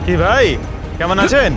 কি ভাই, কেমন আছেন?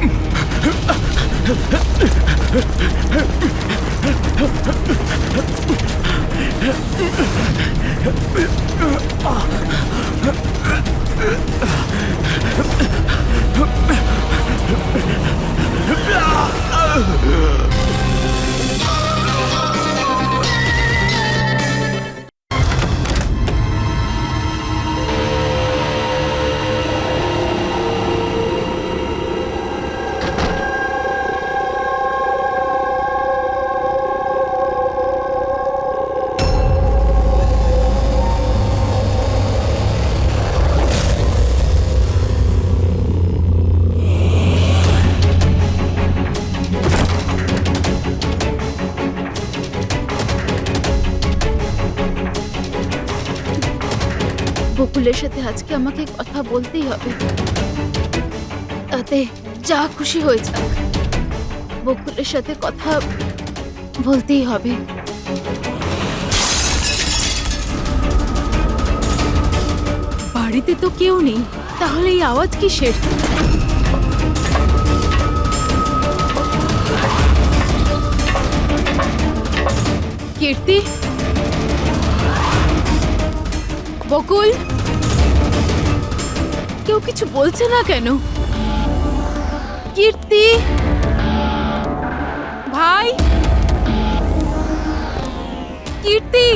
বকুলের সাথে আজকে আমাকে কথা বলতেই হবে। তাতে যা খুশি হয়ে যাক, বকুলের সাথে কথা বলতেই হবে। বাড়িতে তো কেউ নেই, তাহলে এই আওয়াজ কিসের? কীর্তি, বকুল, কেউ কিছু বলছে না কেন? কীর্তি ভাই, কীর্তি,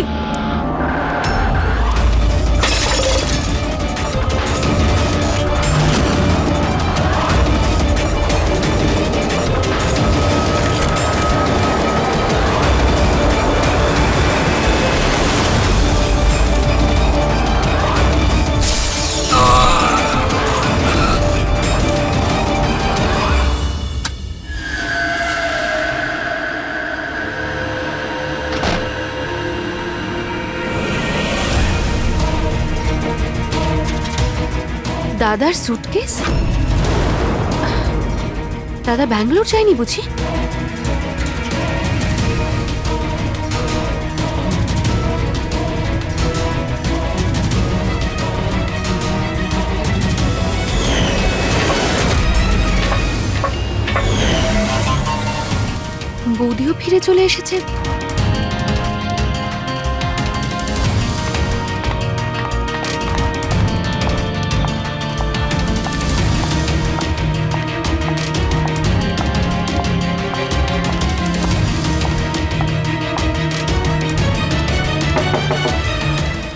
দাদার সুটকেস? দাদা ব্যাঙ্গালোর যায়নি বুঝি? বৌদিও ফিরে চলে এসেছে।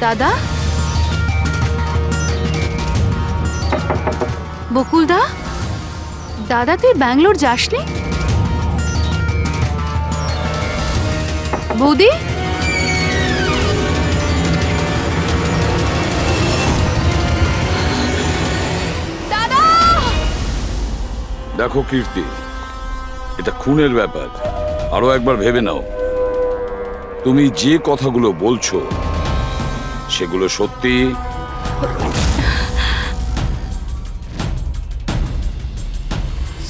দাদা, বকুলদা, দাদা তুই ব্যাঙ্গালোর যাসনি? বৌদি, দাদা! দেখো কীর্তি, এটা খুনের ব্যাপার, আরো একবার ভেবে নাও। তুমি যে কথাগুলো বলছো সেগুলো সত্যি?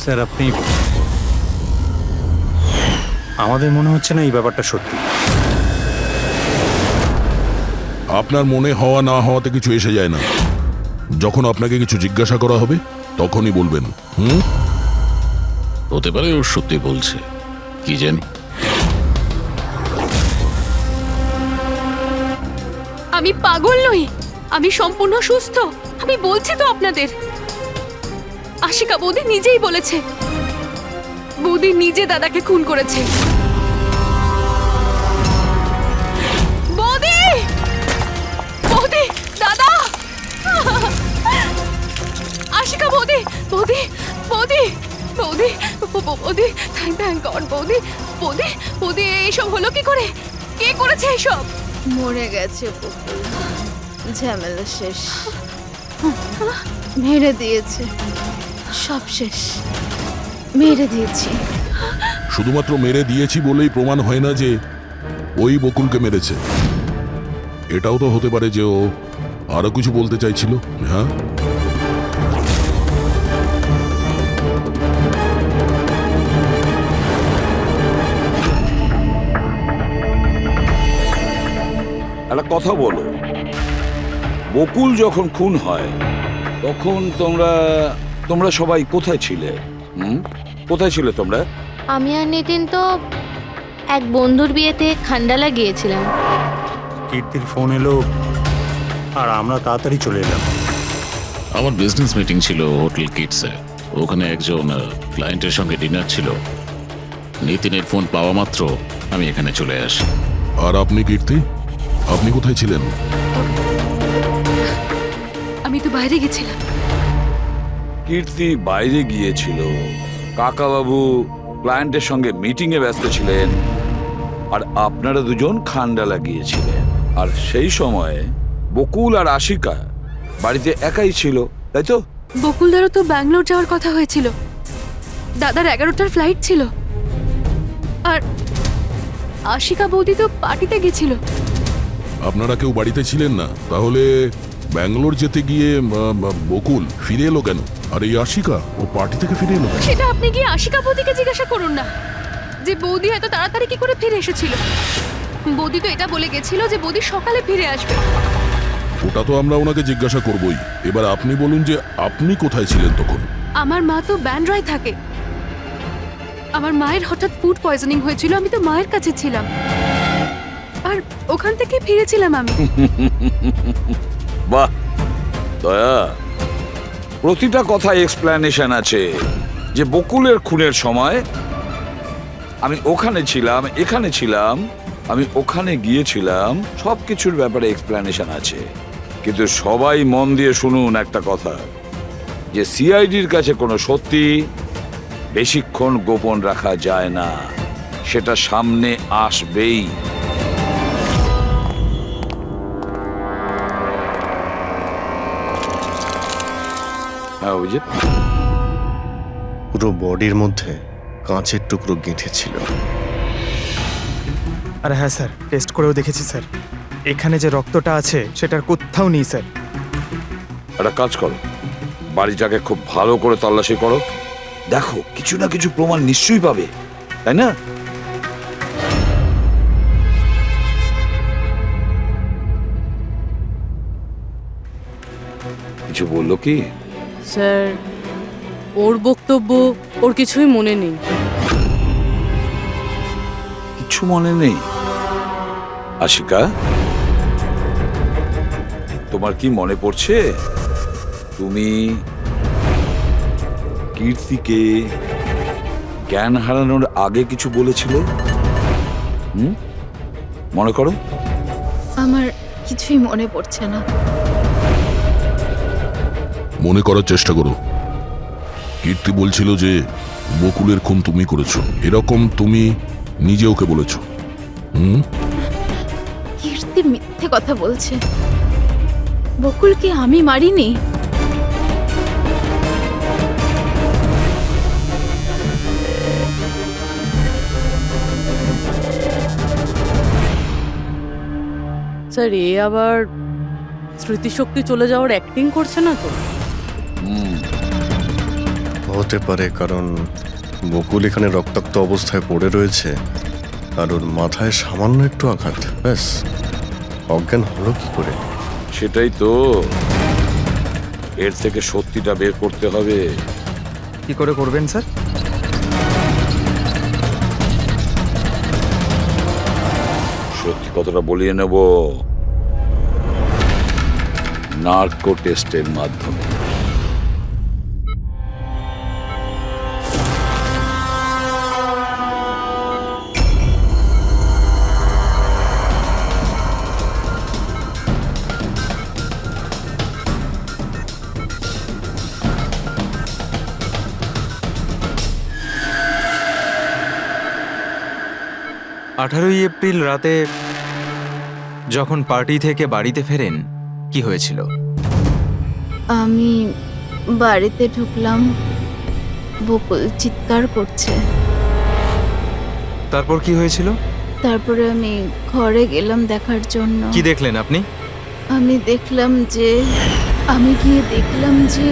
স্যার, আপনি, আমাদের মনে হচ্ছে না এই ব্যাপারটা সত্যি। আপনার মনে হওয়া না হওয়াতে কিছু এসে যায় না। যখন আপনাকে কিছু জিজ্ঞাসা করা হবে তখনই বলবেন। হতে পারে ও সত্যি বলছে, কি জানি। আমি পাগল নই, আমি সম্পূর্ণ সুস্থ। আমি বলছি তো আপনাদের, আশিকা বৌদি নিজেই বলেছে, বৌদি নিজে দাদাকে খুন করেছে। বৌদি, বৌদি, দাদা, আশিকা বৌদি, বৌদি, বৌদি, বৌদি, বৌদি, থ্যাংক গড। বৌদি, বৌদি, বৌদি, এইসব হলো কি করে? কে করেছে এইসব? মরে গেছে বকুল, ঝামেলা শেষ, মেরে দিয়েছে, সব শেষ, মেরে দিয়েছি। শুধুমাত্র মেরে দিয়েছি বলেই প্রমাণ হয় না যে ওই বকুলকে মেরেছে। এটাও তো হতে পারে যে ও আরো কিছু বলতে চাইছিল। হ্যাঁ, একটা কথা বলো, বকুল যখন খুন হয় তখন তোমরা তোমরা সবাই কোথায় ছিলে? কোথায় ছিলে তোমরা? আমি আর নিতিন তো এক বন্ধুর বিয়েতে খান্ডালা গিয়েছিলাম। কীর্তির ফোন এলো আর আমরা তাড়াতাড়ি চলে এলাম। আমার বিজনেস মিটিং ছিল হোটেল কিটসে। ওখানে একজন ক্লায়েন্টের সঙ্গে ডিনার ছিল। নিতিনের ফোন পাওয়া মাত্র আমি এখানে চলে আসি। আর আপনি কীর্তি, আপনি কোথায় ছিলেন? আমি তো বাইরে গেছিলাম। কীর্তি বাইরে গিয়েছিল, কাকাবাবু ক্লায়েন্টের সঙ্গে মিটিংয়ে ব্যস্ত ছিলেন, আর আপনারা দুজন খান্ডালা গিয়েছিলেন। আর সেই সময় বকুল আর আশিকা বাড়িতে একাই ছিল, তাই তো? বকুলদারও তো ব্যাঙ্গালোর যাওয়ার কথা হয়েছিল। দাদার 11টার ফ্লাইট ছিল। আর আশিকা বৌদি তো পার্টিতে গেছিল। আপনারা কেউ বাড়িতে ছিলেন না? তাহলে ব্যাঙ্গালোর যেতে গিয়ে বকুল ফিরে এলো কেন? আর এই আশিকা, ও পার্টি থেকে ফিরে এলো কেন? সেটা আপনি গিয়ে আশিকা বৌদিকে জিজ্ঞাসা করুন না যে বৌদি এত তাড়াতাড়ি কি করে ফিরে এসেছিল। বৌদি তো এটা বলে গেছিল যে বৌদি সকালে ফিরে আসবে। ওটা তো আমরা ওনাকে জিজ্ঞাসা করবই। এবার আপনি বলুন যে আপনি কোথায় ছিলেন তখন? আমার মা তো ব্যান্ড্রায় থাকে। আমার মায়ের হঠাৎ ফুড পয়জনিং হয়েছিল, আমি তো মায়ের কাছে ছিলাম। আর ওখান থেকে ফিরেছিলাম আমি। বাহ দয়া, প্রতিটা কথা এক্সপ্লেনেশন আছে। যে বকুলের খুনের সময় আমি ওখানে ছিলাম, এখানে ছিলাম, আমি ওখানে গিয়েছিলাম, সবকিছুর ব্যাপারে এক্সপ্লেনেশন আছে। কিন্তু সবাই মন দিয়ে শুনুন একটা কথা, যে সিআইডির কাছে কোনো সত্যি বেশিক্ষণ গোপন রাখা যায় না, সেটা সামনে আসবেই। হ্যাঁ অভিজিৎ, পুরো বডির মধ্যে কাঁচের টুকরো গেঁথে ছিল। আর হ্যাঁ স্যার, টেস্ট করেও দেখেছি স্যার, এখানে যে রক্তটা আছে সেটার কোথাও নেই স্যার। একটা কাজ করো, বাড়িটাকে খুব ভালো করে তল্লাশি করো, দেখো কিছু না কিছু প্রমাণ নিশ্চয়ই পাবে, তাই না? কিছু বললো কি? স্যার, ওর বক্তব্য ওর কিছুই মনে নেই। কিছু মনে নেই? আশিকা, তোমার কি মনে পড়ছে তুমি কীর্তিকে জ্ঞান হারানোর আগে কিছু বলেছিলে? মনে করো? আমার কিছুই মনে পড়ছে না। মনে করার চেষ্টা করো। কীর্তি বলছিল যে বকুলের খুন তুমি করেছো, এরকম তুমি নিজে ওকে বলেছো। কীর্তি মিথ্যে কথা বলছে। বকুলকে আমি মারিনি। স্যার, এ আবার স্মৃতিশক্তি চলে যাওয়ার অ্যাক্টিং করছে না তো? হতে পারে, কারণ বকুল এখানে রক্তাক্ত অবস্থায় পড়ে রয়েছে আর ওর মাথায় সামান্য একটু আঘাত, ব্যাস অজ্ঞান হলো কি করে? সেটাই তো, এর থেকে সত্যিটা বের করতে হবে। কি করে করবেন স্যার? সত্যি কথাটা বলিয়ে নেব নার্কো টেস্টের মাধ্যমে। এপ্রিল রাতে যখন পার্টি থেকে বাড়িতে ফেরেন, কি হয়েছিল? আমি বাড়িতে ঢুকলাম, বকুল চিৎকার করছে। তারপর কি হয়েছিল? তারপরে আমি ঘরে গেলাম দেখার জন্য। কি দেখলেন আপনি? আমি গিয়ে দেখলাম যে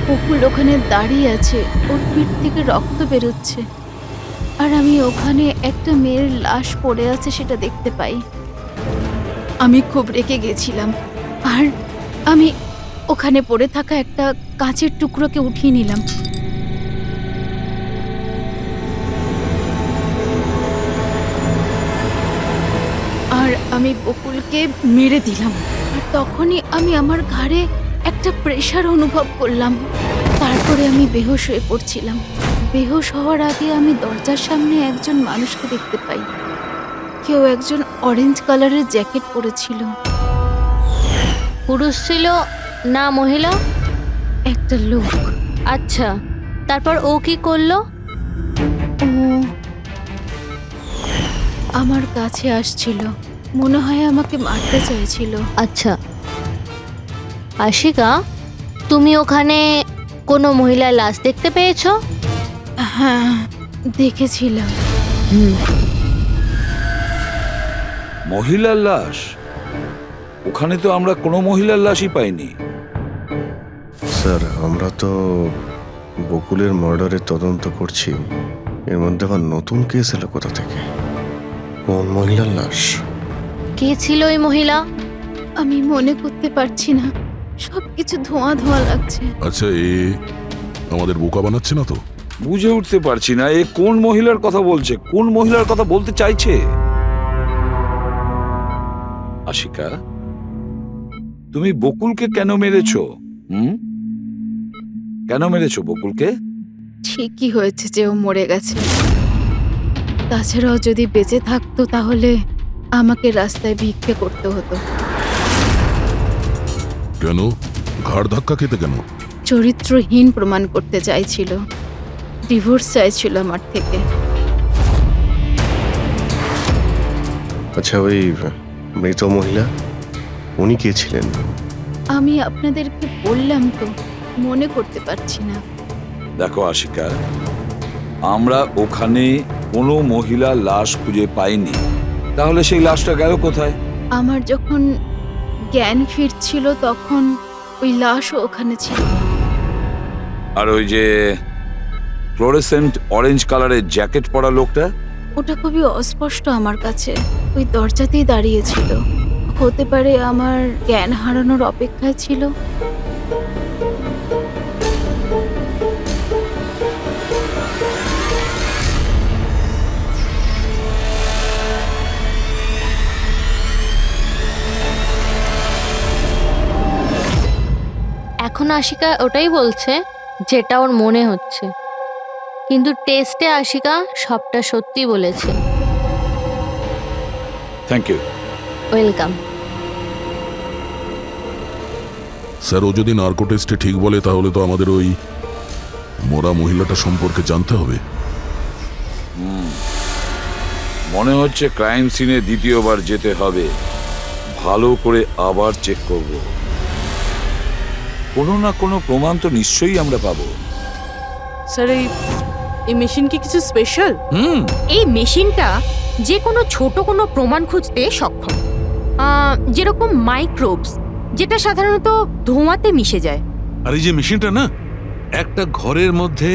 বকুল ওখানে দাঁড়িয়ে আছে, ওর পিঠ থেকে রক্ত বেরোচ্ছে। আর আমি ওখানে একটা মেয়ের লাশ পড়ে আছে সেটা দেখতে পাই। আমি খুব রেগে গেছিলাম, আর ওখানে পড়ে থাকা একটা কাঁচের টুকরোকে উঠিয়ে নিলাম। আর আমি বকুলকে মেরে দিলাম। আর তখনই আমি আমার ঘাড়ে একটা প্রেশার অনুভব করলাম। তারপরে আমি বেহুশ হয়ে পড়ছিলাম। বেহুশ হওয়ার আগে আমি দরজার সামনে একজন মানুষকে দেখতে পাই। কেউ একজন অরেঞ্জ কালারের জ্যাকেট পরেছিল। পুরুষ ছিল না মহিলা? একটা লোক। আচ্ছা, তারপর ও কি করলো? ও আমার কাছে আসছিল, মনে হয় আমাকে মারতে চাইছিল। আচ্ছা আশিকা, তুমি ওখানে কোনো মহিলার লাশ দেখতে পেয়েছো? হ্যাঁ, দেখেছিলাম। মহিলার লাশ? ওখানে তো আমরা কোনো মহিলার লাশই পাইনি। স্যার, আমরা তো বকুলের মার্ডারের তদন্ত করছি। এর মধ্যে আবার নতুন কেস এলো কোথা থেকে? কোন মহিলার লাশ? কে ছিল ওই মহিলা? আমি মনে করতে পারছি না, সবকিছু ধোঁয়া ধোঁয়া লাগছে। আচ্ছা, এ আমাদের বোকা বানাচ্ছে না তো? বুঝে উঠতে পারছি না এ কোন মহিলার কথা বলছে, কোন মহিলার কথা বলতে চাইছে। আশিকা, তুমি বকুলকে কেন মেরেছো? কেন মেরেছো বকুলকে? ঠিকই হয়েছে যে ও মরে গেছে। তাছাড়াও যদি বেঁচে থাকতো তাহলে আমাকে রাস্তায় ভিক্ষে করতে হতো। কেন? ঘাড় ধাক্কা খেতে কেন? চরিত্রহীন প্রমাণ করতে চাইছিল, ডিভোর্স চাইছিল আমার থেকে। আচ্ছা, ওই মৃত মহিলা, উনি কে ছিলেন? আমি আপনাদেরকে বললাম তো, মনে করতে পারছি না। দেখো আশিকা, আমরা ওখানে কোনো মহিলা লাশ খুঁজে পাইনি। তাহলে সেই লাশটা গেল কোথায়? আমার যখন জ্ঞান ফিরছিল তখন ওই লাশও ওখানে ছিল। আর ওই যে ফ্লোরেসেন্ট অরেঞ্জ কালারের জ্যাকেট পরা লোকটা? ওটা খুবই অস্পষ্ট আমার কাছে, ওই দরজাতেই দাঁড়িয়েছিল। হতে পারে আমার জ্ঞান হারানোর অপেক্ষায় ছিল। এখন আশিকা ওটাই বলছে যেটা ওর মনে হচ্ছে, কিন্তু টেস্টে আশিকা সবটা সত্যি বলেছে। Thank you. ওয়েলকাম। স্যার, ও যদি নার্কো টেস্টে ঠিক বলে তাহলে তো আমাদের ওই মরা মহিলাটা সম্পর্কে জানতে হবে। মনে হচ্ছে ক্রাইম সিনে দ্বিতীয়বার যেতে হবে, ভালো করে আবার চেক করব। কোনো না কোনো প্রমাণ তো নিশ্চয়ই আমরা পাবো। স্যার, এই মেশিন কি কিছু স্পেশাল? এই মেশিনটা যে কোনো ছোট কোনো প্রমাণ খুঁজতে সক্ষম, যেরকম মাইক্রোবস, যেটা সাধারণত ধোঁয়াতে মিশে যায়। আর এই যে মেশিনটা না, একটা ঘরের মধ্যে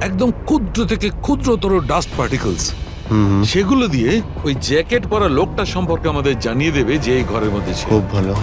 একদম ক্ষুদ্র থেকে ক্ষুদ্রতর ডাস্ট পার্টিকলস, সেগুলো দিয়ে ওই জ্যাকেট পরা লোকটা সম্পর্কে আমাদের জানিয়ে দেবে যে এই ঘরের মধ্যে ছিল। খুব ভালো।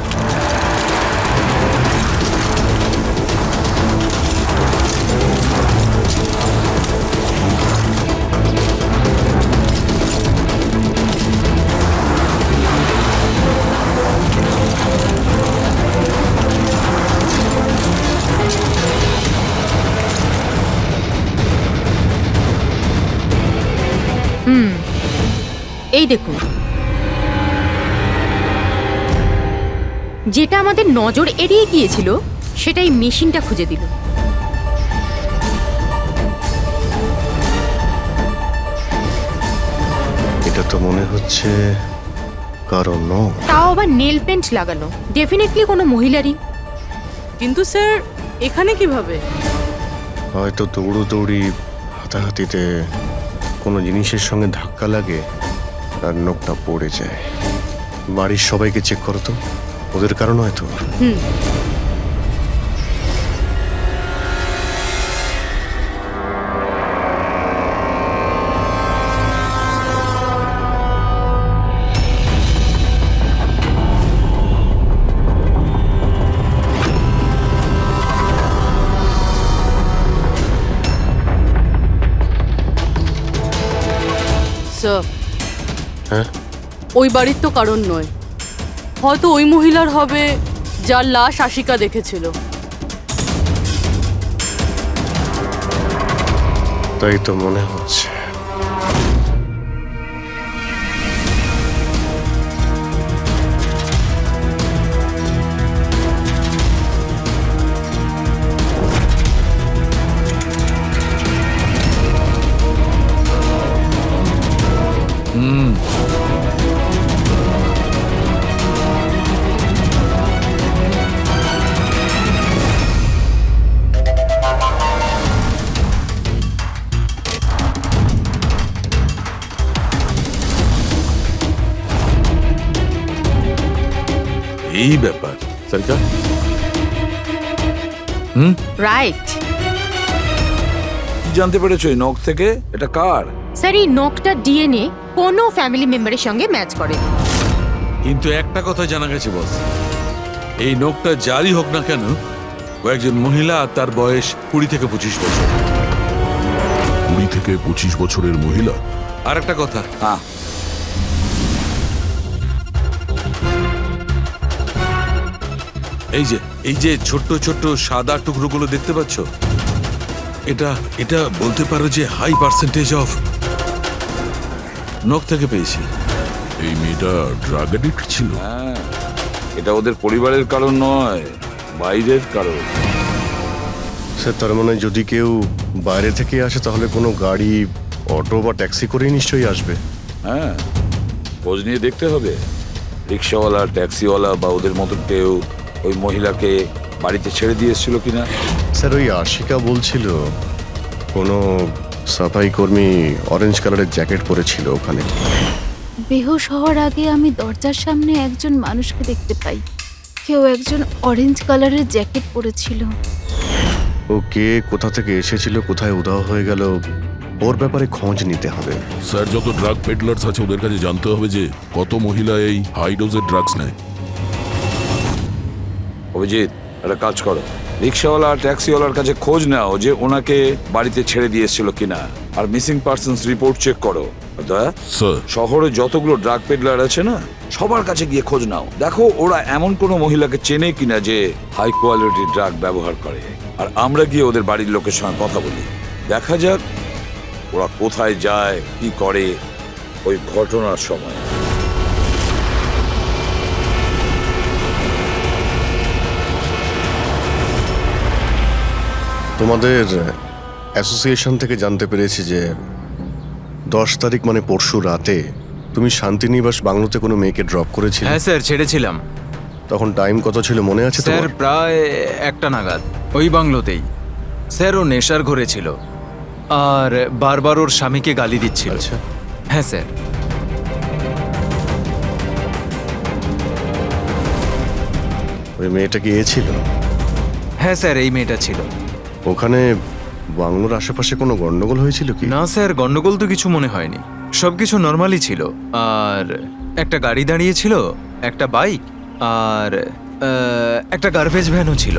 এই দেখুন, যেটা আমাদের নজর এড়িয়ে গিয়েছিল সেটাই মেশিনটা খুঁজে দিল। এটা তো মনে হচ্ছে কারণ নয়। তাও আবার নেল পেন্ট লাগানো, ডেফিনেটলি কোনো মহিলারই। কিন্তু স্যার, এখানে কিভাবে? হয়তো দৌড়োদৌড়ি, হাতাহাতিতে কোনো জিনিসের সঙ্গে ধাক্কা লাগে আর নখটা পড়ে যায়। বাড়ির সবাইকে চেক করো তো, ওদের কারণ হয়তো। স্যার, হ্যাঁ ওই বাড়ির তো কারণ নয়, হয়তো ওই মহিলার হবে যার লাশ আশিকা দেখেছিল। তাই তো মনে হচ্ছে। এই ব্যাপার সরকার। রাইট কি জানতে পেরেছো এই নখ থেকে? এটা কার? স্যার, এই নখটা ডিএনএ কোনো ফ্যামিলি মেম্বারের সঙ্গে ম্যাচ করে। কিন্তু একটা কথা জানা গেছে বস, এই নোকটা যারই হোক না কেন, ও একজন মহিলা, আর তার বয়স 20 থেকে 25 বছর। 20 থেকে 25 বছরের মহিলা? আর একটা কথা, হ্যাঁ, এই যে ছোট্ট ছোট্ট সাদা টুকরোগুলো দেখতে পাচ্ছ, এটা বলতে পারো যে হাই পার্সেন্টেজ অফ নখ থেকে পেয়েছি। এই মেয়েটা ড্রাগ অ্যাডিক্ট ছিল? হ্যাঁ, এটা ওদের পরিবারের কারণ নয়, বাইরের কারণ। স্যার, তার মানে যদি কেউ বাইরে থেকে আসে তাহলে কোনো গাড়ি, অটো বা ট্যাক্সি করেই নিশ্চয়ই আসবে। হ্যাঁ, খোঁজ নিয়ে দেখতে হবে রিক্সাওয়ালা, ট্যাক্সিওয়ালা বা ওদের মতো কেউ ওই মহিলাকে বাড়িতে ছেড়ে দিয়ে এসেছিল কিনা। স্যার, ওই আশিকা বলছিল কোনো সাফাই কর্মী অরেঞ্জ কালারের জ্যাকেট পরেছিল ওখানে। বেহুশ হওয়ার আগে আমি দরজার সামনে একজন মানুষকে দেখতে পাই, কেউ একজন অরেঞ্জ কালারের জ্যাকেট পরেছিল। ও কে, কোথা থেকে এসেছিল, কোথায় উধাও হয়ে গেল, ওর ব্যাপারে খোঁজ নিতে হবে। স্যার, যত ড্রাগ পেডলার্স আছে ওদের কাছে জানতে হবে যে কত মহিলা এই হাই ডোজের ড্রাগস নেয়। অভিজিৎ, একটা কাজ করো, রিক্সাওয়ালা আর ট্যাক্সিওয়ালার কাছে খোঁজ নাও যে ওনাকে বাড়িতে ছেড়ে দিয়ে এসেছিল কিনা, আর মিসিং পার্সনস রিপোর্ট চেক করো। দয়া, স্যার, শহরে যতগুলো ড্রাগ পেডলার আছে না, সবার কাছে গিয়ে খোঁজ নাও, দেখো ওরা এমন কোনো মহিলাকে চেনে কিনা যে হাই কোয়ালিটি ড্রাগ ব্যবহার করে। আর আমরা গিয়ে ওদের বাড়ির লোকের সঙ্গে কথা বলি, দেখা যাক ওরা কোথায় যায়, কি করে ওই ঘটনার সময়। তোমাদের অ্যাসোসিয়েশন থেকে জানতে পেরেছি যে 10 তারিখ মানে পরশু রাতে তুমি শান্তিনিবাস বাংলোতে কোনো মেয়েকে ড্রপ করেছিলে। হ্যাঁ স্যার, ছেড়েছিলাম। তখন টাইম কত ছিল মনে আছে স্যার, তোমার? প্রায় 1টা নাগাদ ওই বাংলোতেই। স্যার, ও নেশার ঘরে ছিল আর বারবার ওর স্বামীকে গালি দিচ্ছিল। আচ্ছা, হ্যাঁ স্যার। ওই মেয়েটা কি এ ছিল? হ্যাঁ স্যার, এই মেয়েটা ছিল। ওখানে বাংলোর আশেপাশে কোনো গন্ডগোল হয়েছিল কি? না স্যার, গন্ডগোল তো কিছু মনে হয়নি, সবকিছু নর্মালই ছিল। আর একটা গাড়ি দাঁড়িয়ে ছিল, একটা বাইক, আর একটা গার্বেজ ভ্যানও ছিল।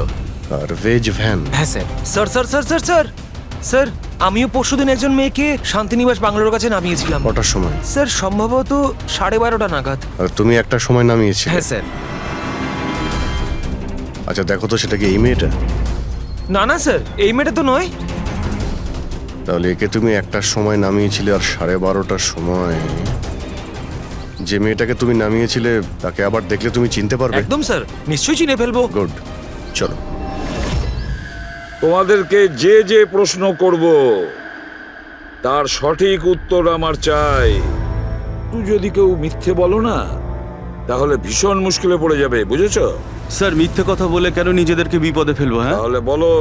Garbage van? হ্যাঁ sir. Sir sir sir sir sir sir, আমিও পরশুদিন একজন মেয়েকে শান্তিনিবাস বাংলোর কাছে নামিয়েছিলাম। কটার সময়? স্যার, সম্ভবত 12:30 নাগাদ। আর তুমি একটা সময় নামিয়েছিলে? হ্যাঁ স্যার। আচ্ছা, দেখো তো সেটা কি এই মেয়েটা? না না স্যার, এই মেয়েটা তো নয়। তাহলে একে তুমি একটার সময় নামিয়েছিলে, আর 12:30টার সময় যে মেয়েটাকে তুমি নামিয়েছিলে তাকে আবার দেখলে তুমি চিনতে পারবে? একদম স্যার, নিশ্চয়ই চিনে ফেলবো। গুড, চলো। তোমাদেরকে যে যে প্রশ্ন করব তার সঠিক উত্তর আমার চাই। তুই যদি কেউ মিথ্যে বলো না, তাহলে ভীষণ মুশকিলে পড়ে যাবে, বুঝেছো? স্যার, মিথ্যে কথা বলে কেন নিজেদেরকে বিপদে ফেলবো? হ্যাঁ, তাহলে বলো,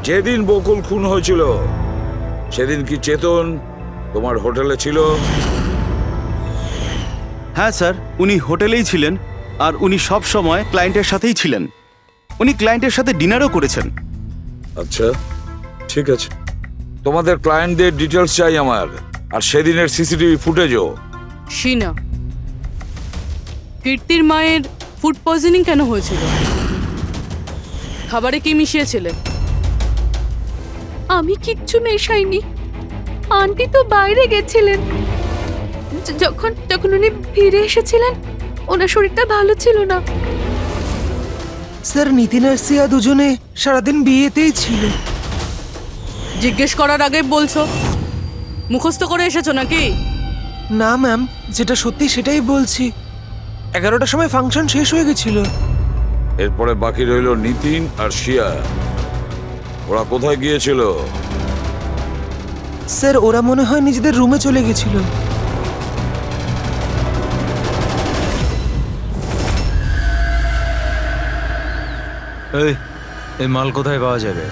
যেদিন বকুল খুন হয়েছিল সেদিন কি চেতন তোমার হোটেলে ছিল? হ্যাঁ স্যার, উনি হোটেলেই ছিলেন, আর উনি সব সময় ক্লায়েন্টের সাথেই ছিলেন। উনি ক্লায়েন্টের সাথে ডিনারও করেছেন। আচ্ছা, ঠিক আছে, তোমাদের ক্লায়েন্টদের ডিটেলস চাই আমার, আর সেদিনের সিসিটিভি ফুটেজও। শিনা, কীর্তির মায়ের ফুড পয়জনিং কেন হয়েছিল? খাবারে কি মিশিয়েছিলেন? আমি কিচ্ছু মেশাইনি, আন্টি তো বাইরে গেছিলেন। যখন যখন উনি ফিরে এসেছিলেন ওনার শরীরটা ভালো ছিল না। স্যার নিতিন আর সিয়া দুজনে সারাদিন বিয়েতেই ছিল। জিজ্ঞেস করার আগে বলছো মুখস্থ করে এসেছো নাকি? না ম্যাম, যেটা সত্যি সেটাই বলছি। 11টার সময় ফাংশন শেষ হয়ে গেছিল। এরপরে বাকি রইল নিতিন আর শিয়া। ওরা কোথায় গিয়েছিল? স্যার ওরা মনে হয় নিজেদের রুমে চলে গেছিল। এই মাল কোথায় পাওয়া যাবে?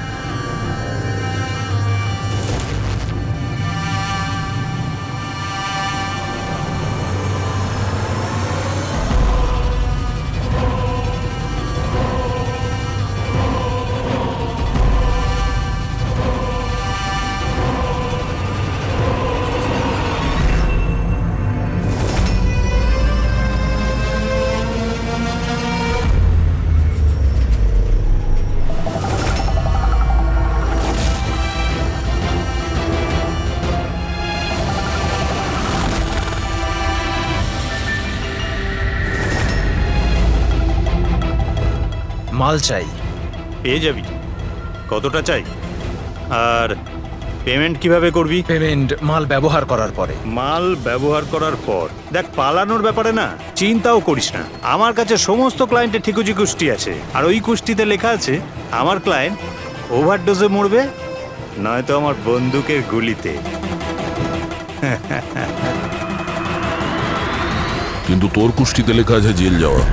মাল চাই। পেয়ে যাবি। কতটা চাই আর পেমেন্ট কিভাবে করবি? পেমেন্ট মাল ব্যবহার করার পরে। মাল ব্যবহার করার পর দেখ, পালানোর ব্যাপারে না চিন্তাও করিস না। আমার কাছে সমস্ত ক্লায়েন্টের ঠিকুজি কুষ্টি আছে, আর ওই কুষ্টিতে লেখা আছে আমার ক্লায়েন্ট ওভারডোজে মরবে, নয়তো আমার বন্দুকের গুলিতে। কিন্তু তোর কুষ্টিতে লেখা আছে জেল যাওয়া।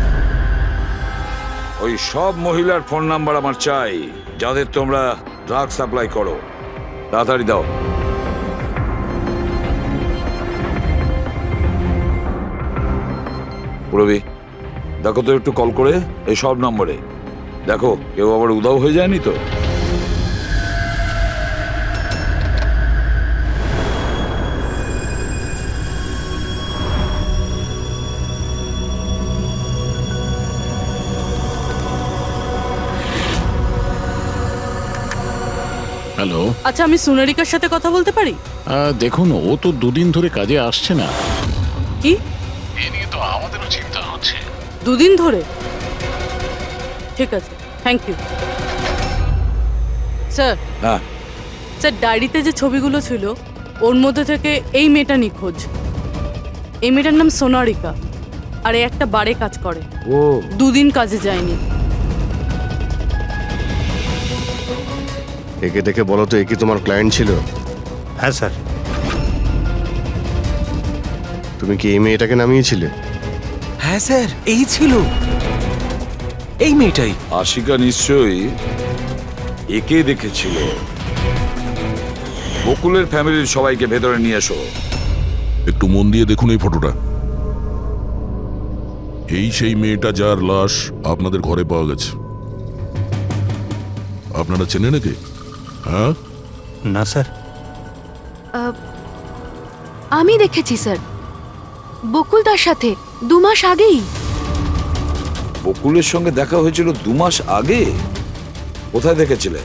ওই সব মহিলার ফোন নাম্বার আমার চাই, যাদের তোমরা ড্রাগ সাপ্লাই করো। তাড়াতাড়ি দাও। পুরবি, দেখো তো একটু কল করে এই সব নম্বরে। দেখো কেউ আবার উধাও হয়ে যায়নি তো। হ্যালো। আচ্ছা, আমি সোনারিকার সাথে কথা বলতে পারি? দেখুন, ও তো দুদিন ধরে কাজে আসছে না। কি? এ নিয়ে তো আমাদেরও চিন্তা হচ্ছে। দুদিন ধরে? ঠিক আছে, থ্যাংক ইউ স্যার। হ্যাঁ স্যার, ডায়েরিতে যে ছবিগুলো ছিল ওর মধ্যে থেকে এই মেয়েটা নিখোঁজ। এই মেয়েটার নাম সোনারিকা, আর এ একটা বারে কাজ করে। ও, দুদিন কাজে যায়নি। একে দেখে বলো তো, এ কি তোমার ক্লায়েন্ট ছিল? হ্যাঁ স্যার। তুমি কি এই মেয়েটাকে নামিয়েছিলে? হ্যাঁ স্যার, এই ছিল, এই মেয়েটাই। আশিকা নিশ্চয়ই একে দেখেছিল। বকুলের ফ্যামিলির সবাইকে ভেতরে নিয়ে এসো। একটু মন দিয়ে দেখুন এই ফটোটা। এই সেই মেয়েটা যার লাশ আপনাদের ঘরে পাওয়া গেছে। আপনারা চেনেন নাকি? হ্যাঁ না স্যার। আমি দেখেছি স্যার, বকুলদার সাথে 2 মাস আগেই। বকুলের সঙ্গে দেখা হয়েছিল 2 মাস আগে? কোথায় দেখেছিলে?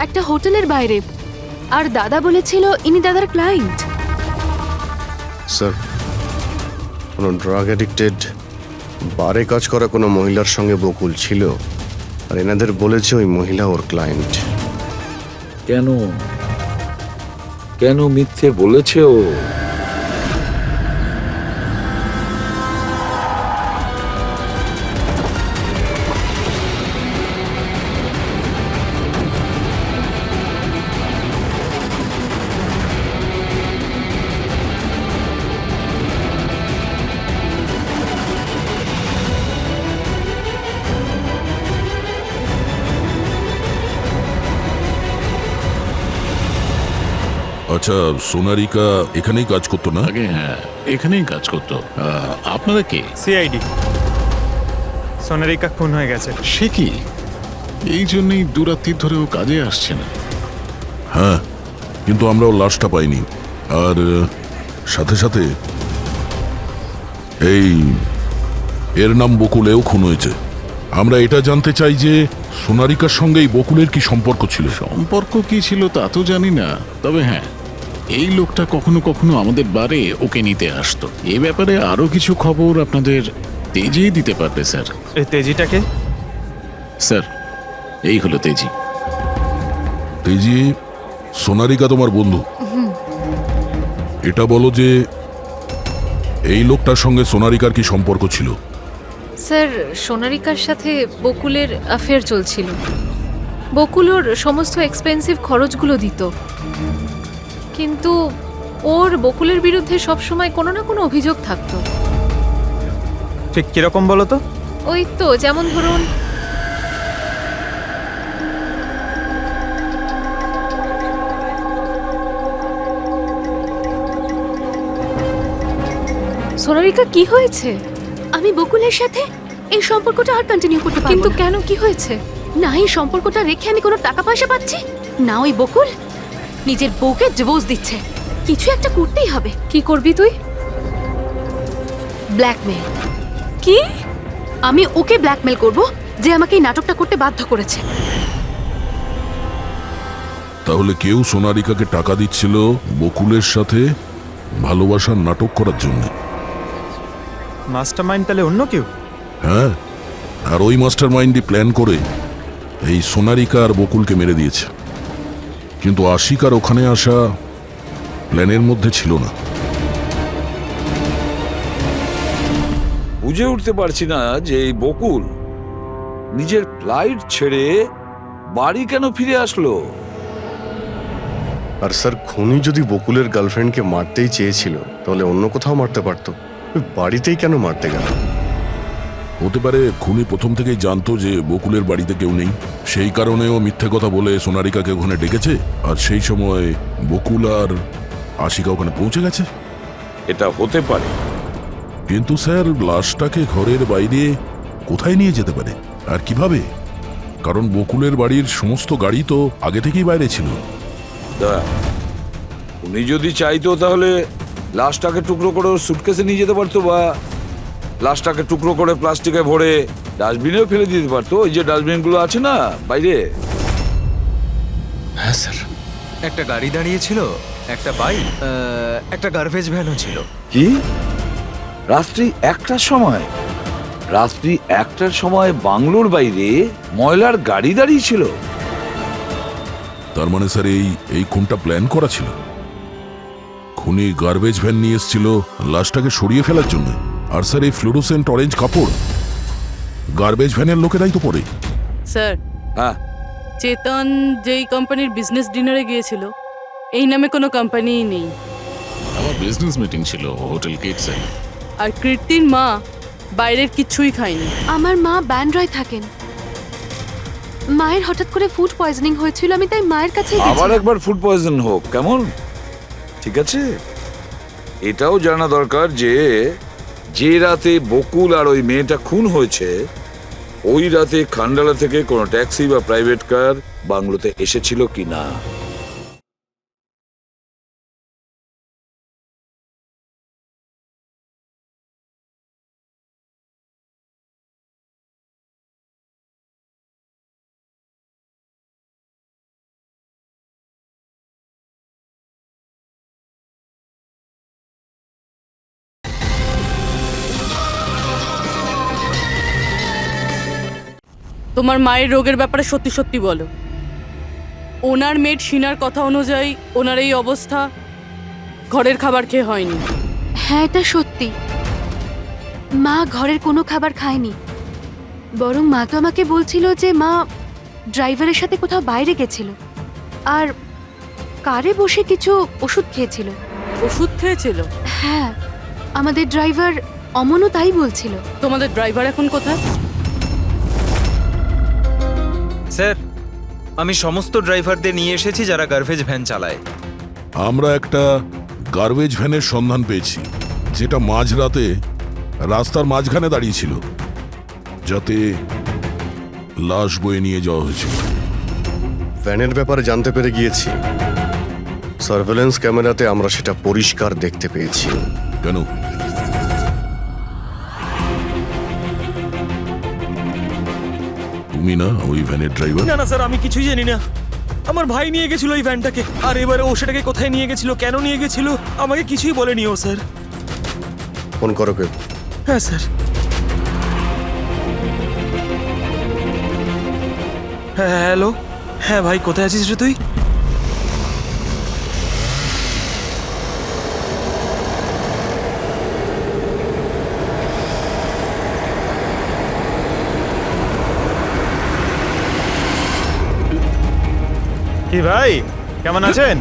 একটা হোটেলের বাইরে, আর দাদা বলেছিল ইনি দাদার ক্লায়েন্ট। স্যার, কোনো ড্রাগ অ্যাডিক্টেড বারে কাজ করা কোনো মহিলার সঙ্গে বকুল ছিল, আর এনাদের বলেছে ওই মহিলা ওর ক্লায়েন্ট। কেন কেন মিথ্যে বলেছে ও? আচ্ছা, সোনারিকা এখানেই কাজ করতো না? আগে হ্যাঁ, এখানেই কাজ করতো। আপনারা কে? সিআইডি। সোনারিকা খুন হয়ে গেছে। সে কি? এই জন্যই 2 রাত্রি ধরে ও কাজে আসছে না। হ্যাঁ, কিন্তু আমরা ওর লাশটা পাইনি। আর সাথে সাথে এই এর নাম বকুলেও খুন হয়েছে। আমরা এটা জানতে চাই যে সোনারিকার সঙ্গে এই বকুলের কি সম্পর্ক ছিল? সম্পর্ক কি ছিল তা তো জানি না, তবে হ্যাঁ, এই লোকটা কখনো কখনো আমাদের বারে ওকে নিতে আসতো। এ ব্যাপারে আরো কিছু খবর আপনাদের তেজি দিতে পারবে স্যার। এই তেজিটাকে? স্যার, এই হলো তেজি। তেজি, সোনারিকা তোমার বন্ধু। এটা বলো যে এই লোকটার সঙ্গে সোনারিকার কি সম্পর্ক ছিল? স্যার, সোনারিকার সাথে বকুলের অ্যাফেয়ার চলছিল। বকুল ওর সমস্ত এক্সপেন্সিভ খরচগুলো দিত, কিন্তু ওর বকুলের বিরুদ্ধে সবসময় কোনো না কোনো অভিযোগ থাকতো। ঠিক কিরকম বলো তো? ওই তো যেমন ধরুন, সোনারিকা কি হয়েছে? আমি বকুলের সাথে এই সম্পর্কটা আর কন্টিনিউ করতে পারবো কিন্তু না। কেন, কি হয়েছে? না এই সম্পর্কটা রেখে আমি কোনো টাকা পয়সা পাচ্ছি না, ওই বকুল নিজের বউকে ডিভোর্স দিচ্ছে। কিছু একটা করতেই হবে। কি করবি তুই? ব্ল্যাকমেল। কি? আমি ওকে ব্ল্যাকমেল করব যে আমাকে এই নাটকটা করতে বাধ্য করেছে। তাহলে কেউ সোনারিকাকে টাকা দিচ্ছিল বকুলের সাথে ভালোবাসার নাটক করার জন্য? মাস্টার মাইন্ড তাহলে অন্য কেউ? হ্যাঁ, আর ওই মাস্টার মাইন্ডই প্ল্যান করে এই সোনারিকা আর বকুলকে মেরে দিয়েছে। কিন্তু আশিকার ওখানে আসা প্ল্যানের মধ্যে ছিল না। বুঝে উঠতে পারছি না যে এই বকুল নিজের ফ্লাইট ছেড়ে বাড়ি কেন ফিরে আসলো। আর স্যার, খুনি যদি বকুলের গার্লফ্রেন্ডকে মারতেই চেয়েছিল তাহলে অন্য কোথাও মারতে পারতো, ওই বাড়িতেই কেন মারতে গেল? হতে পারে খুনি প্রথম থেকেই জানতো যে বকুলের বাড়িতে কেউ নেই, সেই কারণে ও মিথ্যে কথা বলে সোনারিকাকে ওখানে ডেকেছে, আর সেই সময় বকুল আর আশিকা ওখানে পৌঁছে গেছে। এটা হতে পারে, কিন্তু স্যার লাশটাকে ঘরের বাইরে কোথায় নিয়ে যেতে পারে আর কিভাবে? কারণ বকুলের বাড়ির সমস্ত গাড়ি তো আগে থেকেই বাইরে ছিল। উনি যদি চাইতো তাহলে লাশটাকে টুকরো করে ওর সুটকেসে নিয়ে যেতে পারতো, বা লাশটাকে টুকরো করে প্লাস্টিকে ভরে ডাস্টবিনেও ফেলে দিতে পারতো। ওই যে ডাস্টবিনগুলো আছে না বাইরে। হ্যাঁ স্যার, একটা গাড়ি দাঁড়িয়েছিল, একটা বাইক, একটা গার্বেজ ভ্যানও ছিল। কি? রাত্রি 1টার সময়? রাত্রি 1টার সময় বাংলোর বাইরে ময়লার গাড়ি দাঁড়িয়েছিল? তার মানে স্যার এই খুনটা প্ল্যান করা ছিল। খুনি গার্বেজ ভ্যান নিয়ে এসেছিল লাশটাকে সরিয়ে ফেলার জন্য। আর স্যার এই ফ্লুরোসেন্ট অরেঞ্জ কাপড় গার্বেজ ভ্যানের লোকেরাই তো পরে। স্যার, হ্যাঁ, চেতন যেই কোম্পানির বিজনেস ডিনারে গিয়েছিল, এই নামে কোনো কোম্পানিই নেই। আমার বিজনেস মিটিং ছিল হোটেল কিটসে। আর কীর্তির মা বাইরের কিছুই খায়নি। আমার মা ব্যান্ড্রয় থাকেন। মায়ের হঠাৎ করে ফুড পয়জনিং হয়েছিল, আমি তাই মায়ের কাছে আবার একবার ফুড পয়জন হোক কেমন? ঠিক আছে, এটাও জানা দরকার যে যে রাতে বকুল আর ওই মেয়েটা খুন হয়েছে, ওই রাতে খান্ডালা থেকে কোনো ট্যাক্সি বা প্রাইভেট কার বাংলোতে এসেছিল কিনা। তোমার মায়ের রোগের ব্যাপারে সত্যি সত্যি বলো। ওনার মেয়ের শিনার কথা অনুযায়ী ওনার এই অবস্থা ঘরের খাবার খেয়ে হয়নি। হ্যাঁ, এটা সত্যি। মা ঘরের কোনো খাবার খায়নি, বরং মা তো আমাকে বলছিল যে মা ড্রাইভারের সাথে কোথাও বাইরে গেছিল আর কারে বসে কিছু ওষুধ খেয়েছিল। ওষুধ খেয়েছিল? হ্যাঁ, আমাদের ড্রাইভার অমনও তাই বলছিল। তোমাদের ড্রাইভার এখন কোথায়? স্যার, আমি সমস্ত ড্রাইভারদের নিয়ে এসেছি যারা গার্বেজ ভ্যান চালায়। আমরা একটা গার্বেজ ভ্যানের সন্ধান পেয়েছি যেটা মাঝরাতে রাস্তার মাঝখানে দাঁড়িয়েছিল, যাতে লাশ বয়ে নিয়ে যাওয়া হয়েছিল। ভ্যানের ব্যাপারে জানতে পেরে গিয়েছি। সার্ভেলেন্স ক্যামেরাতে আমরা সেটা পরিষ্কার দেখতে পেয়েছি। কেন? তুমি না ওই ভ্যানের ড্রাইভার? না না স্যার, আমি কিছুই জানি না। আমার ভাই নিয়ে গেছিল ওই ভ্যানটাকে, আর এবারে ও সেটাকে কোথায় নিয়ে গেছিল, কেন নিয়ে গেছিল, আমাকে কিছুই বলেনি ও স্যার। ফোন করো কে? হ্যাঁ স্যার। হ্যাঁ হ্যালো, হ্যাঁ ভাই কোথায় আছিস রে তুই? কি ভাই, কেমন আছেন?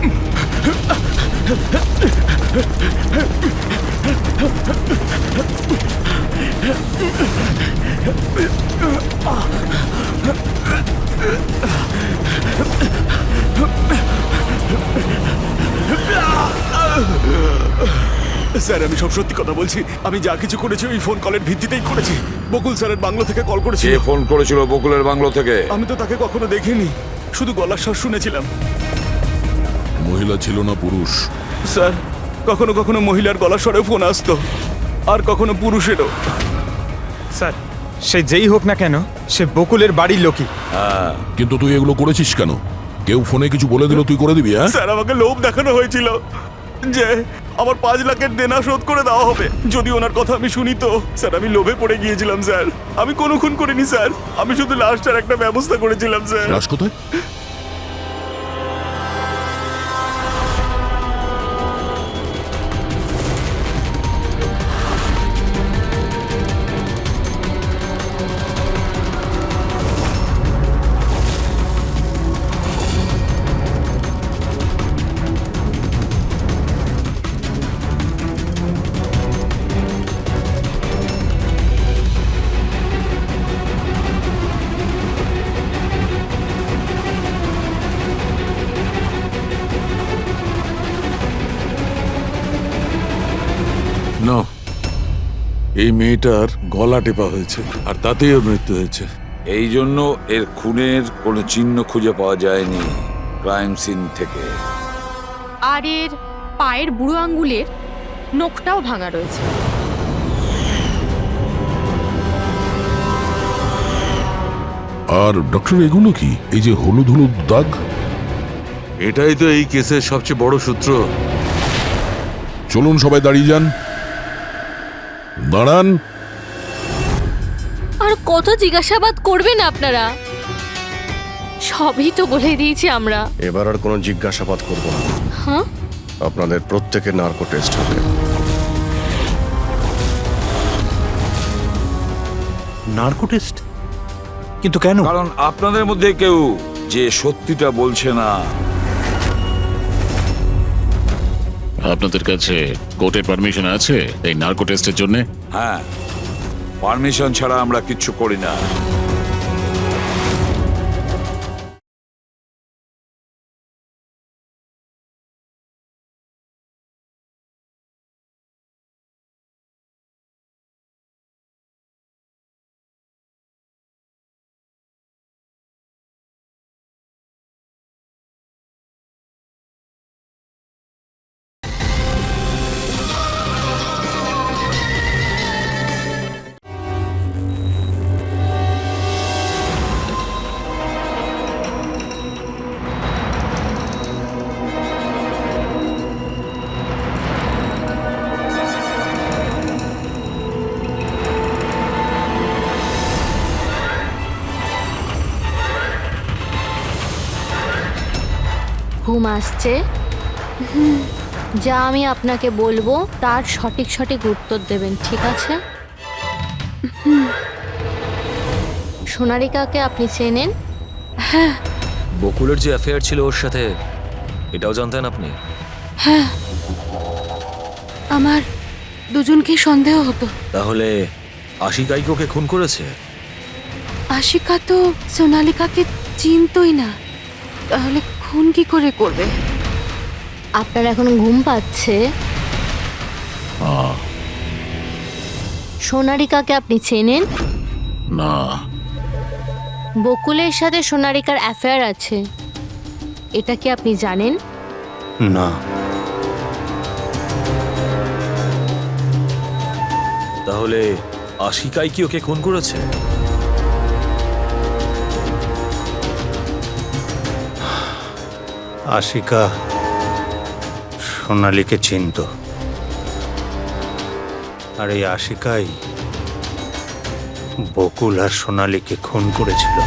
স্যার আমি সব সত্যি কথা বলছি, আমি যা কিছু করেছি ওই ফোন কলের ভিত্তিতেই করেছি। বকুল স্যারের বাংলো থেকে কল করেছিল। কে ফোন করেছিল বকুলের বাংলো থেকে? আমি তো তাকে কখনো দেখিনি, শুধু গলার স্বর শুনেছিলাম। মহিলা ছিল না পুরুষ? স্যার কখনো কখনো মহিলার গলার স্বরে ফোন আসতো, আর কখনো পুরুষেরও। স্যার সে যেই হোক না কেন, সে বকুলের বাড়ির লোকই। হ্যাঁ, কিন্তু তুই এগুলো করেছিস কেন? কেউ ফোনে কিছু বলে দিল তুই করে দিবি? হ্যাঁ স্যার আমাকে লোভ দেখানো হয়েছিল যে আমার 5 লাখের দেনা শোধ করে দেওয়া হবে যদি ওনার কথা আমি শুনি। তো স্যার আমি লোভে পড়ে গিয়েছিলাম স্যার। আমি কোনো খুন করিনি স্যার, আমি শুধু লাশটার একটা ব্যবস্থা করেছিলাম স্যার। লাশ কোথায়? না, এই মেয়েটার গলা টেপা হয়েছে আর তাতেই ওর মৃত্যু হয়েছে। এই জন্য এর খুনের কোনো চিহ্ন খুঁজে পাওয়া যায়নি ক্রাইম সিন থেকে। আর এর পায়ের বুড়ো আঙ্গুলের নখটাও ভাঙা রয়েছে। আর ডক্টর এগুলো কি? এই যে হলুদ হলুদ দাগ? এটাই তো এই কেসের সবচেয়ে বড় সূত্র। চলুন সবাই দাঁড়িয়ে যান। দাঁড়ান। আর কত জিজ্ঞাসাবাদ করবেন আপনারা? সবই তো বলে দিয়েছি আমরা। এবার আর কোনো জিজ্ঞাসাবাদ করব না। হ্যাঁ, আপনাদের প্রত্যেকের নার্কো টেস্ট হবে। Narco test? কিন্তু কেন? কারণ আপনাদের মধ্যে কেউ যে সত্যিটা বলছে না। আপনাদের কাছে কোর্টের পারমিশন আছে এই নার্কো টেস্টের জন্য? হ্যাঁ, পারমিশন ছাড়া আমরা কিচ্ছু করি না। ঘুম আসছে? যা আমি আপনাকে বলবো তার সঠিক সঠিক উত্তর দেবেন, ঠিক আছে? সোনারিকাকে আপনি চেনেন? হ্যাঁ বকুলের যে অ্যাফেয়ার ছিল ওর সাথে, এটাও জানতেন আপনি? হ্যাঁ, আমার দুজনকেই সন্দেহ হতো। তাহলে আশিকাই ওকে খুন করেছে? আশিকা তো সোনালিকাকে চিনতই না, তাহলে খুন কি করে করবে? আপনার এখন ঘুম পাচ্ছে? সোনারিকাকে আপনি চেনেন? না। বকুলের সাথে সোনারিকার অ্যাফেয়ার আছে, এটা কি আপনি জানেন? না। তাহলে আশিকাই কি ওকে খুন করেছে? আশিকা সোনালীকে চিনত, আর এই আশিকাই বকুল আর সোনালীকে খুন করেছিল।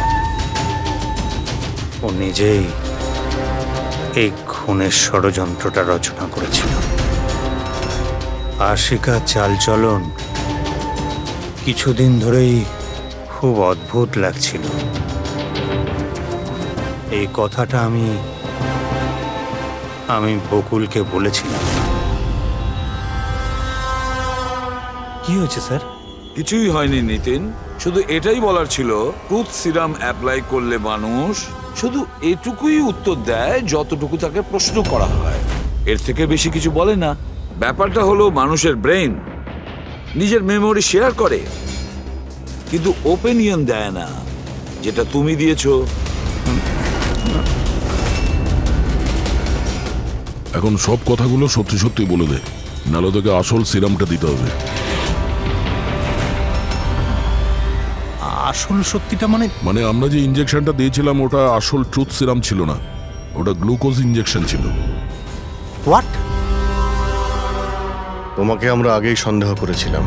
ও নিজেই এই খুনের ষড়যন্ত্রটা রচনা করেছিল। আশিকা চালচলন কিছুদিন ধরেই খুব অদ্ভুত লাগছিল। এই কথাটা আমি বকুলকে বলেছিলাম। কি হয়েছে স্যার? কিছুই হয়নি নিতিন, শুধু এটাই বলার ছিল, টুথ সিরাম অ্যাপ্লাই করলে মানুষ শুধু এটুকুই উত্তর দেয় যতটুকু তাকে প্রশ্ন করা হয়, এর থেকে বেশি কিছু বলে না। ব্যাপারটা হলো মানুষের ব্রেন নিজের মেমোরি শেয়ার করে, কিন্তু ওপিনিয়ন দেয় না, যেটা তুমি দিয়েছো। এখন সব কথাগুলো সত্যি সত্যি বলে দে, নাহলে তোকে আসল সিরামটা দিতে হবে। আসল সত্যিটা মানে আমরা যে ইনজেকশনটা দিয়েছিলাম ওটা আসল ট্রুথ সিরাম ছিল না, ওটা গ্লুকোজ ইনজেকশন ছিল। হোয়াট? তোমাকে আমরা আগেই সন্দেহ করেছিলাম,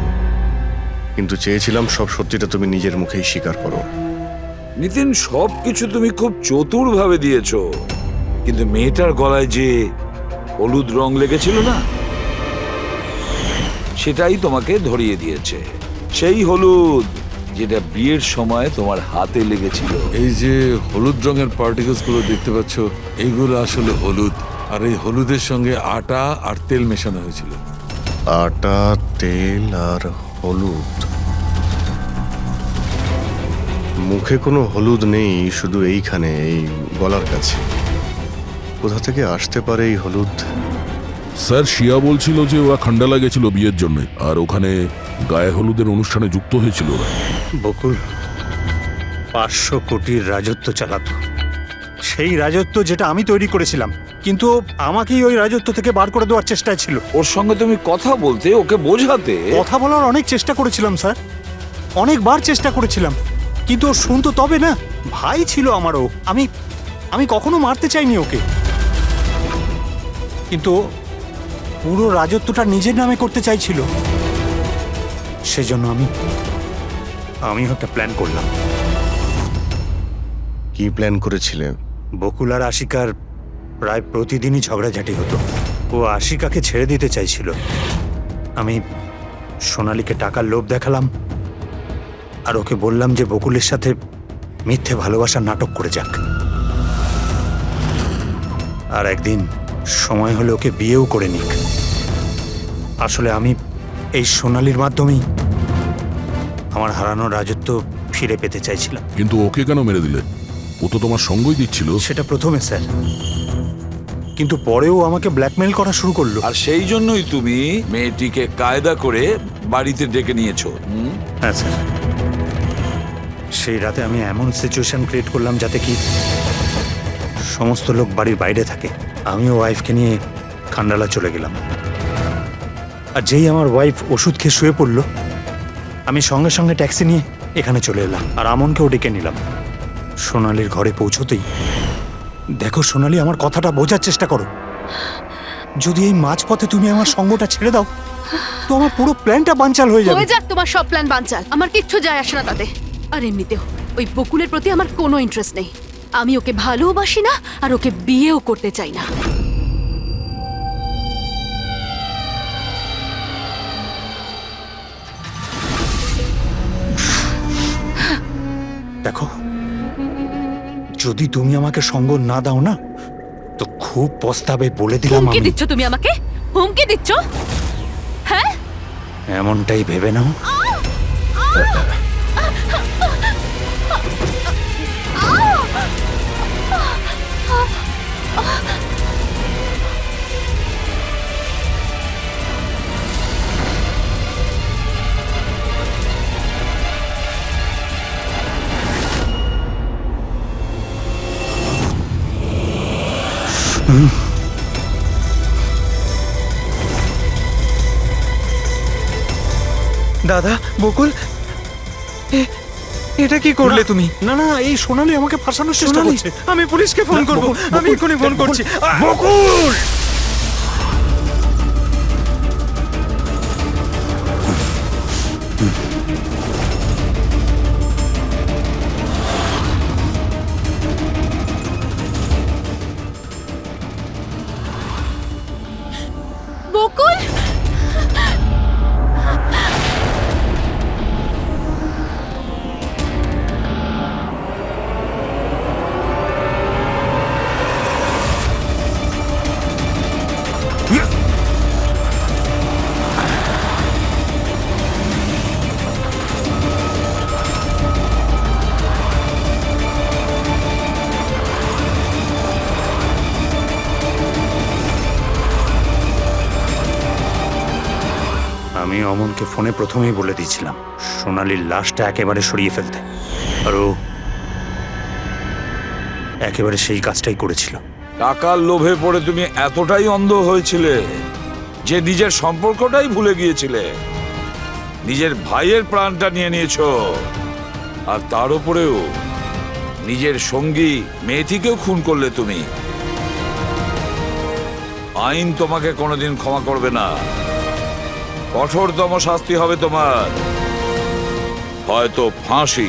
কিন্তু চেয়েছিলাম সব সত্যিটা তুমি নিজের মুখেই স্বীকার করো। নিতিন, সবকিছু তুমি খুব চতুর ভাবে দিয়েছো, কিন্তু মেয়েটার গলায় যে হলুদ রং লেগেছিল না, সেটাই তোমাকে ধরিয়ে দিয়েছে। সেই হলুদ যেটা বিয়ের সময় তোমার হাতে লেগেছিল। এই যে হলুদ রঙের পার্টিকেলস গুলো দেখতে পাচ্ছ, এইগুলো আসলে হলুদ, আর এই হলুদের সঙ্গে আটা আর তেল মেশানো হয়েছিল। আটা, তেল আর হলুদ। মুখে কোনো হলুদ নেই, শুধু এইখানে, এই গলার কাছে। কোথা থেকে আসতে পারে এই হলুদ? স্যার শিয়া বলছিল যে ওরা খান্ডালা গেছিল বিয়ের জন্য, আর ওখানে গায়ে হলুদের অনুষ্ঠানে যুক্ত হয়েছিল ওরা। বকুল 500 কোটির রাজত্ব চালাতো, সেই রাজত্ব যেটা আমি তৈরি করেছিলাম, কিন্তু আমাকেই ওই রাজত্ব থেকে বার করে দেওয়ার চেষ্টায় ছিল। ওর সঙ্গে তুমি কথা বলতে, ওকে বোঝাতে। কথা বলার অনেক চেষ্টা করেছিলাম স্যার, অনেকবার চেষ্টা করেছিলাম, কিন্তু ও শুনতো তবে না। ভাই ছিল আমারও, আমি কখনো মারতে চাইনি ওকে, কিন্তু পুরো রাজত্বটা নিজের নামে করতে চাইছিল। সেজন্য আমি একটা প্ল্যান করলাম। কি প্ল্যান করেছিলে? বকুল আর আশিকার প্রায় প্রতিদিনই ঝগড়াঝাটি হতো। ও আশিকাকে ছেড়ে দিতে চাইছিল। আমি সোনালীকে টাকার লোভ দেখালাম, আর ওকে বললাম যে বকুলের সাথে মিথ্যে ভালোবাসার নাটক করে যাক। আর একদিন সময় হলে ওকে বিয়েও করে নিক। আসলে আমি এই সোনালীর মাধ্যমেই আমার হারানো রাজত্ব ফিরে পেতে চাইছিলাম। কিন্তু ওকে কেন মেরে দিলে? ও তো তোমার সঙ্গই দিচ্ছিল। সেটা প্রথমে স্যার, কিন্তু পরেও আমাকে ব্ল্যাকমেইল করা শুরু করলো। আর সেই জন্যই তুমি মেয়েটিকে কায়দা করে বাড়িতে ডেকে নিয়েছো। হ্যাঁ স্যার, সেই রাতে আমি এমন সিচুয়েশন ক্রিয়েট করলাম যাতে কি সমস্ত লোক বাড়ির বাইরে থাকে। আমিও ওয়াইফকে নিয়ে খান্ডালা চলে গেলাম, আর যেই আমার ওয়াইফ ওষুধ খেয়ে শুয়ে পড়লো, আমি সঙ্গে সঙ্গে ট্যাক্সি নিয়ে এখানে চলে এলাম, আর আমনকেও ডেকে নিলাম। সোনালীর ঘরে পৌঁছতেই, দেখো সোনালী, আমার কথাটা বোঝার চেষ্টা করো। যদি এই মাঝপথে তুমি আমার সঙ্গটা ছেড়ে দাও, তো আমার পুরো প্ল্যানটা বানচাল হয়ে যাবে। হয়ে যাক তোমার সব প্ল্যান বানচাল, আমার কিচ্ছু যায় আসে না তাতে। আর এমনিতেও ওই বকুলের প্রতি আমার কোনো ইন্টারেস্ট নেই। আমি ওকে ভালোবাসি না, আর ওকে বিয়েও করতে চাই না। দেখো, যদি তুমি আমাকে সঙ্গ না দাও না, তো খুব পস্তাবে, বলে দিলাম। হুমকি আমি দিচ্ছ তুমি আমাকে? হুমকি দিচ্ছ? হ্যাঁ, এমনটাই ভেবে নাও। দাদা, বকুল, এটা কি করলে তুমি? না না, এই সোনালি আমাকে ফাঁসানোর চেষ্টা সোনালি, করছে। আমি পুলিশকে ফোন করব। আমি এক্ষুনি ফোন করছি। বকুল! বকুল, আমি অমনকে ফোনে প্রথমেই বলে দিয়েছিলাম সোনালির লাশটা একেবারে সরিয়ে ফেলতে, আর ও একেবারে সেই কাজটাই করেছিল। টাকার লোভে পড়ে তুমি এতটাই অন্ধ হয়েছিলে যে নিজের সম্পর্কটাই ভুলে গিয়েছিলে, নিজের ভাইয়ের প্রাণটা নিয়ে নিয়েছো, আর তার উপরেও নিজের সঙ্গী মেয়েটিকেও খুন করলে তুমি। আইন তোমাকে কোনোদিন ক্ষমা করবে না, কঠোরতম শাস্তি হবে তোমার, হয়তো ফাঁসি।